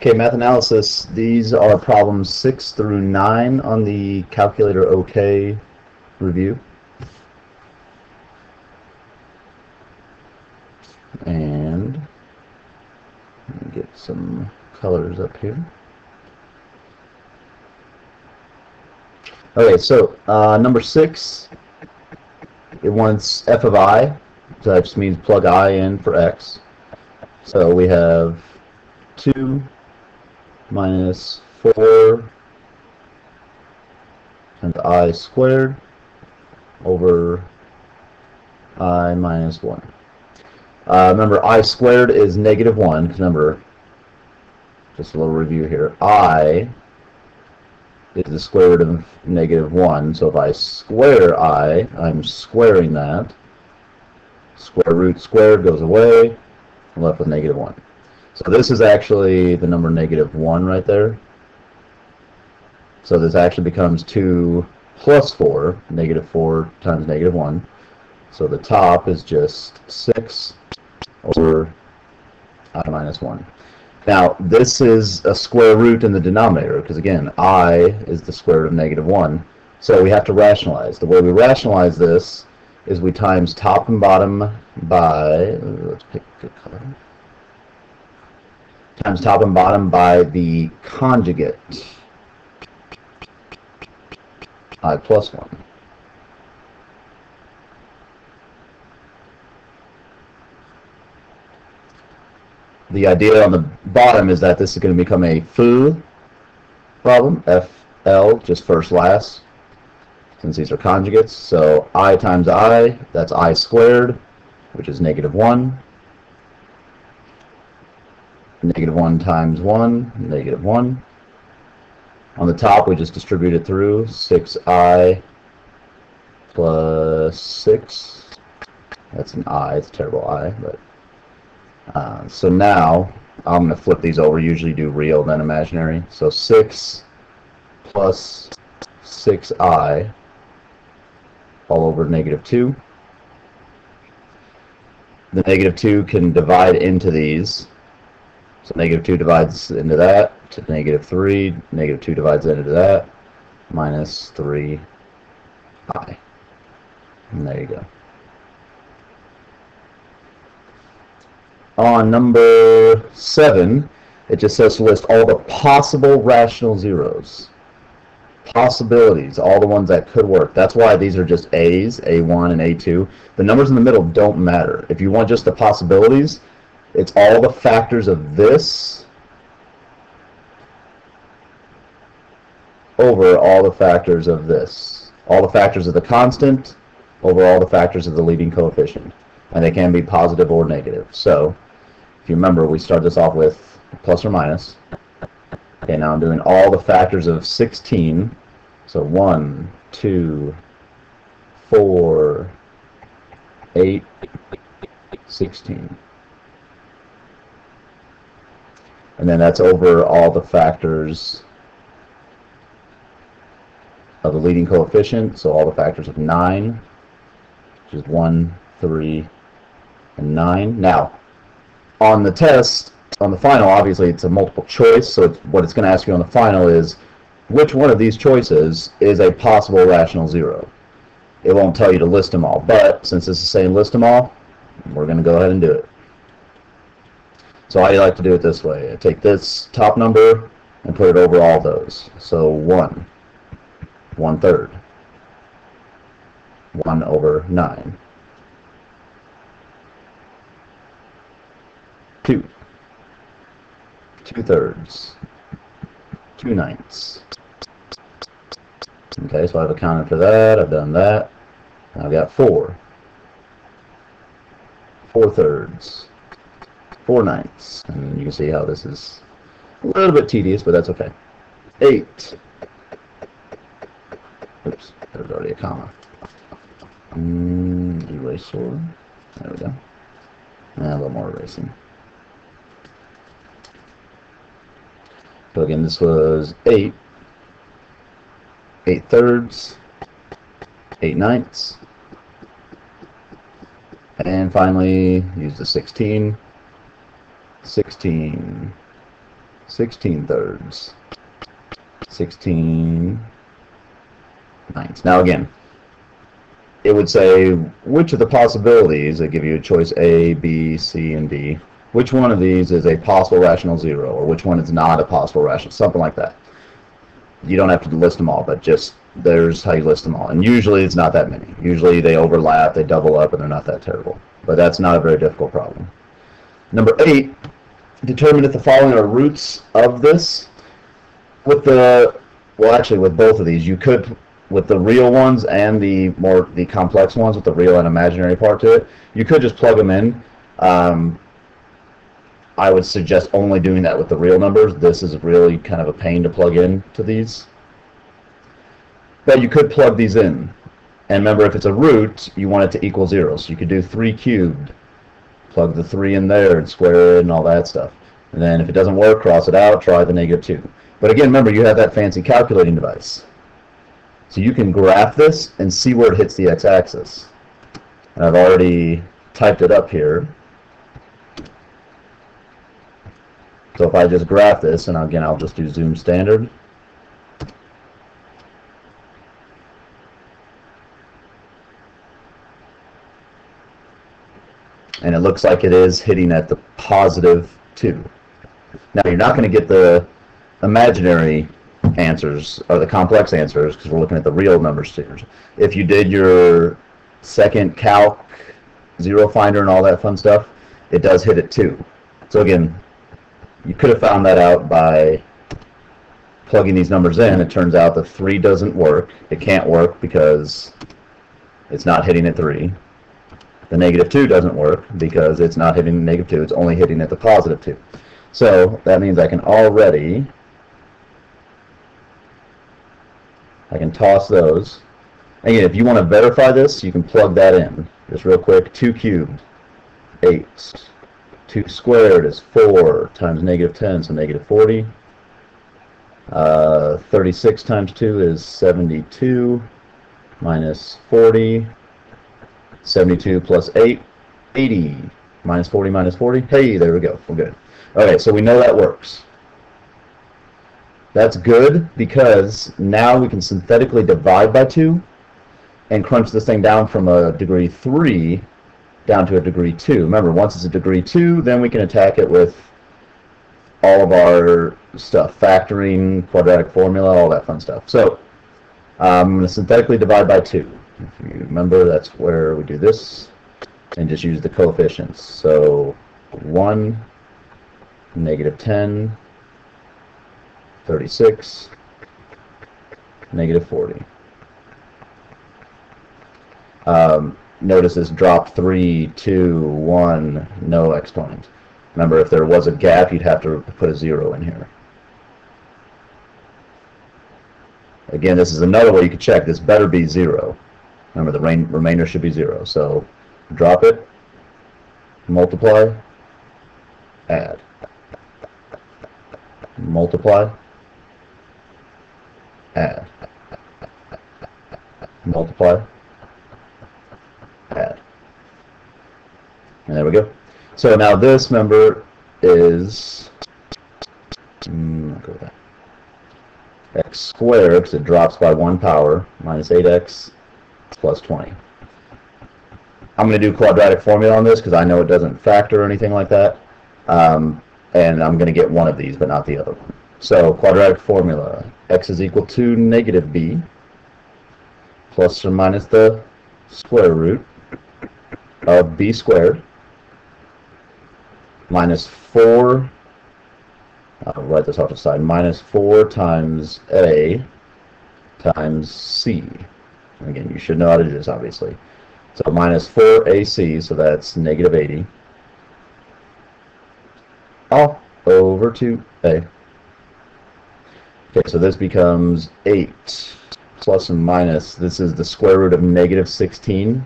Okay, math analysis. These are problems 6 through 9 on the calculator OK review. And let me get some colors up here. Okay, so number 6, it wants f of I. So that just means plug I in for x. So we have 2 minus 4 times I squared over I minus 1. Remember, I squared is negative 1. Remember, just a little review here. I is the square root of negative 1. So if I square I, I'm squaring that. Square root squared goes away. I'm left with negative 1. So this is actually the number negative 1 right there. So this actually becomes 2 plus 4. Negative 4 times negative 1. So the top is just 6 over I minus 1. Now, this is a square root in the denominator, because again, I is the square root of negative 1. So we have to rationalize. The way we rationalize this is we times top and bottom by, let's pick a good color, times top and bottom by the conjugate, I plus 1. The idea on the bottom is that this is going to become a full problem, FL, just first last, since these are conjugates. So I times I, that's I squared, which is negative 1. Negative 1 times 1, negative 1. On the top, we just distribute it through, 6I plus 6. That's an I, it's a terrible I, but so now I'm going to flip these over. Usually do real then imaginary. So 6 plus 6I all over negative 2. The negative 2 can divide into these. So negative 2 divides into that, to negative 3. Negative 2 divides into that, minus 3I. And there you go. On number 7, it just says to list all the possible rational zeros. Possibilities, all the ones that could work. That's why these are just A's, A1 and A2. The numbers in the middle don't matter. If you want just the possibilities, it's all the factors of this over all the factors of this. All the factors of the constant over all the factors of the leading coefficient. And they can be positive or negative. So, if you remember, we start this off with plus or minus. Okay, now I'm doing all the factors of 16. So 1, 2, 4, 8, 16. And then that's over all the factors of the leading coefficient. So all the factors of 9, which is 1, 3, and 9. Now, on the test, on the final, obviously it's a multiple choice, so what it's going to ask you on the final is which one of these choices is a possible rational zero. It won't tell you to list them all, but since this is saying list them all, we're going to go ahead and do it. So I like to do it this way. I take this top number and put it over all those. So 1, 1/3, 1 over 9. 2, 2/3, 2/9. Okay, so I've accounted for that. I've done that. Now I've got 4, 4/3, 4/9. And you can see how this is a little bit tedious, but that's okay. 8. Oops, there's already a comma. Eraser. There we go. And a little more erasing. So again, this was 8, 8/3, 8/9, and finally use the 16, 16, 16 thirds, 16 ninths. Now again, it would say which of the possibilities, they give you a choice A, B, C, and D. Which one of these is a possible rational zero, or which one is not a possible rational, something like that. You don't have to list them all, but just there's how you list them all. And usually it's not that many. Usually they overlap, they double up, and they're not that terrible. But that's not a very difficult problem. Number 8, determine if the following are roots of this. With the, well, actually with both of these, you could, with the real ones and the complex ones with the real and imaginary part to it, you could just plug them in. I would suggest only doing that with the real numbers. This is really kind of a pain to plug in to these. But you could plug these in. And remember, if it's a root, you want it to equal 0. So you could do 3 cubed. Plug the 3 in there and square it and all that stuff. And then if it doesn't work, cross it out, try the -2. But again, remember, you have that fancy calculating device. So you can graph this and see where it hits the x-axis. And I've already typed it up here. So if I just graph this, and again, I'll just do zoom standard. And it looks like it is hitting at the +2. Now, you're not going to get the imaginary answers, or the complex answers, because we're looking at the real numbers here. If you did your second calc, zero finder, and all that fun stuff, it does hit at 2. So again, you could have found that out by plugging these numbers in. It turns out the 3 doesn't work. It can't work because it's not hitting at 3. The -2 doesn't work because it's not hitting the -2. It's only hitting at the +2. So that means I can toss those. Again, if you want to verify this, you can plug that in. Just real quick, 2 cubed, 8. 2 squared is 4 times -10, so -40. 36 times 2 is 72 minus 40. 72 plus 8, 80. Minus 40 minus 40. Hey, there we go. We're good. Okay, so we know that works. That's good because now we can synthetically divide by 2 and crunch this thing down from a degree 3 down to a degree 2. Remember, once it's a degree 2, then we can attack it with all of our stuff, factoring, quadratic formula, all that fun stuff. So I'm going to synthetically divide by 2. If you remember, that's where we do this and just use the coefficients. So 1, -10, 36, -40. Notice this drop 3, 2, 1, no exponent. Remember, if there was a gap, you'd have to put a 0 in here. Again, this is another way you could check. This better be 0. Remember, the remainder should be 0. So drop it, multiply, add. Multiply, add. Multiply, add. And there we go. So now this, remember, is go with that. X squared, because it drops by 1 power, minus 8x plus 20. I'm going to do quadratic formula on this because I know it doesn't factor or anything like that. And I'm going to get one of these, but not the other one. So quadratic formula, x is equal to -b plus or minus the square root of b squared minus 4, I'll write this off to the side, minus 4 times a times c. Again, you should know how to do this, obviously. So minus 4ac, so that's -80, all over 2a. Okay, so this becomes 8 plus or minus, this is the square root of -16,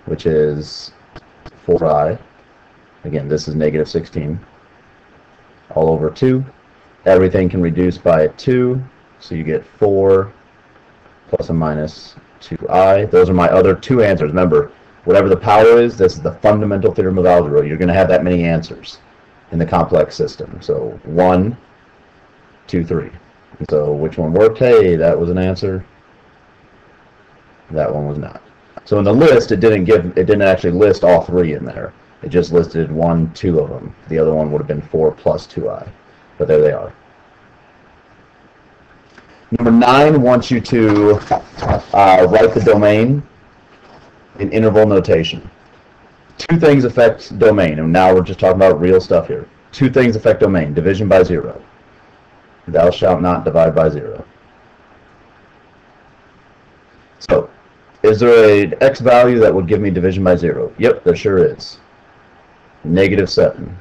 which is 4i. Again, this is -16, all over 2. Everything can reduce by 2, so you get 4 plus or minus 2i. Those are my other 2 answers. Remember, whatever the power is, this is the fundamental theorem of algebra. You're going to have that many answers. in the complex system. So 1, 2, 3. So which one worked? Hey, that was an answer. That one was not. So in the list, it didn't actually list all 3 in there. It just listed 1, 2 of them. The other one would have been 4 plus 2i. But there they are. Number 9 wants you to write the domain in interval notation. 2 things affect domain, and now we're just talking about real stuff here. 2 things affect domain: division by 0. Thou shalt not divide by 0. So, is there an x value that would give me division by 0? Yep, there sure is. -7.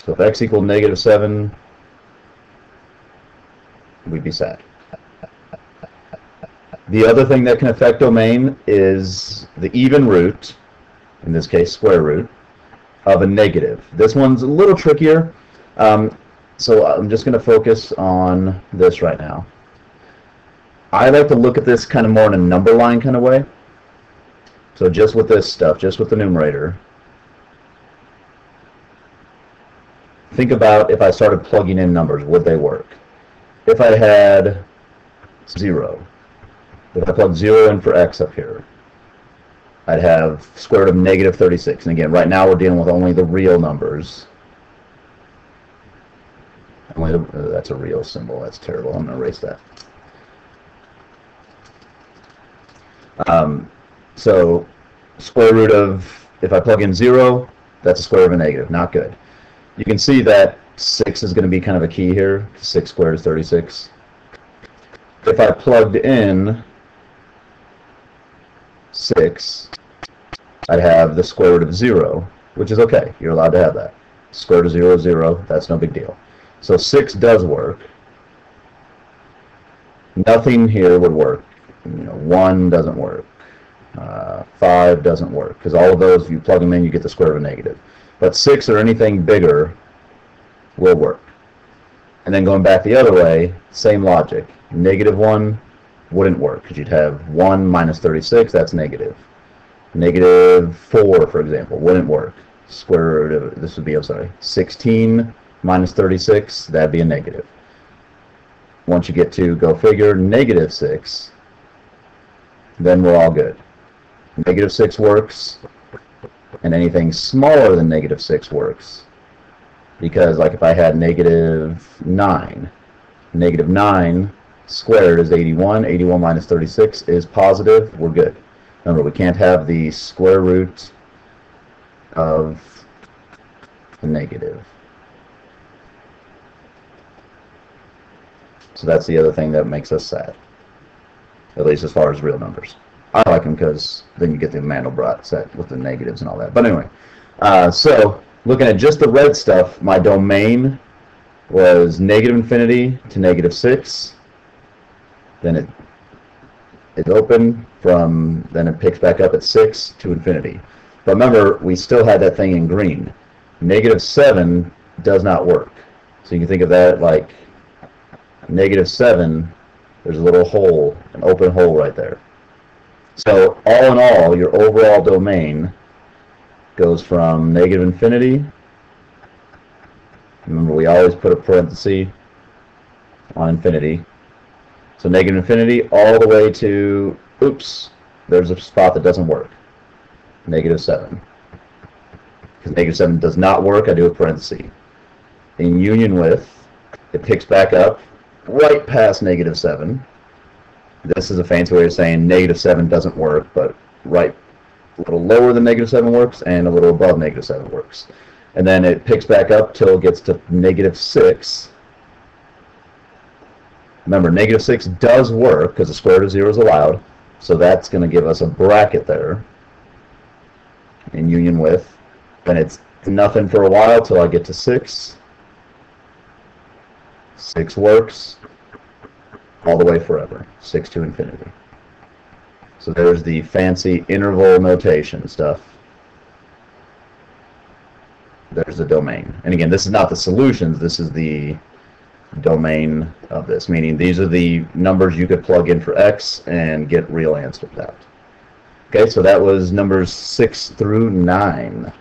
So if x equaled -7, we'd be sad. The other thing that can affect domain is the even root, in this case square root, of a negative. This one's a little trickier, so I'm just going to focus on this right now. I like to look at this kind of more in a number line kind of way. So just with this stuff, just with the numerator, think about if I started plugging in numbers, would they work? If I had 0, if I plugged 0 in for x up here, I'd have square root of -36. And again, right now we're dealing with only the real numbers. That's a real symbol. That's terrible. I'm going to erase that. So square root of, if I plug in 0, that's a square root of a negative. Not good. You can see that 6 is going to be kind of a key here. 6 squared is 36. If I plugged in 6, I'd have the square root of 0, which is okay. You're allowed to have that. Square root of 0 is 0. That's no big deal. So 6 does work. Nothing here would work. 1 doesn't work. 5 doesn't work, because all of those, if you plug them in, you get the square root of a negative. But 6 or anything bigger will work. And then going back the other way, same logic. -1 wouldn't work, because you'd have 1 minus 36, that's negative. -4, for example, wouldn't work. Square root of, this would be, 16 minus 36, that'd be a negative. Once you get to, go figure, -6, then we're all good. -6 works, and anything smaller than -6 works. Because, like, if I had -9, -9 squared is 81. 81 minus 36 is positive. We're good. Remember, we can't have the square root of the negative. So that's the other thing that makes us sad, at least as far as real numbers. I like them because then you get the Mandelbrot set with the negatives and all that. But anyway, so looking at just the red stuff, my domain was -infinity to -6. Then it's open from, then it picks back up at 6 to infinity. But remember, we still had that thing in green. -7 does not work. So you can think of that like -7, there's a little hole, an open hole right there. So all in all, your overall domain goes from -infinity. Remember, we always put a parenthesis on infinity. So -infinity all the way to, oops, there's a spot that doesn't work. -7. Because -7 does not work, I do a parenthesis. In union with, it picks back up right past -7. This is a fancy way of saying -7 doesn't work, but right a little lower than -7 works and a little above -7 works. And then it picks back up till it gets to -6. Remember, -6 does work because the square root of 0 is allowed, so that's going to give us a bracket there in union with. Then it's nothing for a while till I get to 6. 6 works all the way forever. 6 to infinity. So there's the fancy interval notation stuff. There's the domain. And again, this is not the solutions, this is the domain of this, meaning these are the numbers you could plug in for x and get real answers out. Okay, so that was numbers 6 through 9.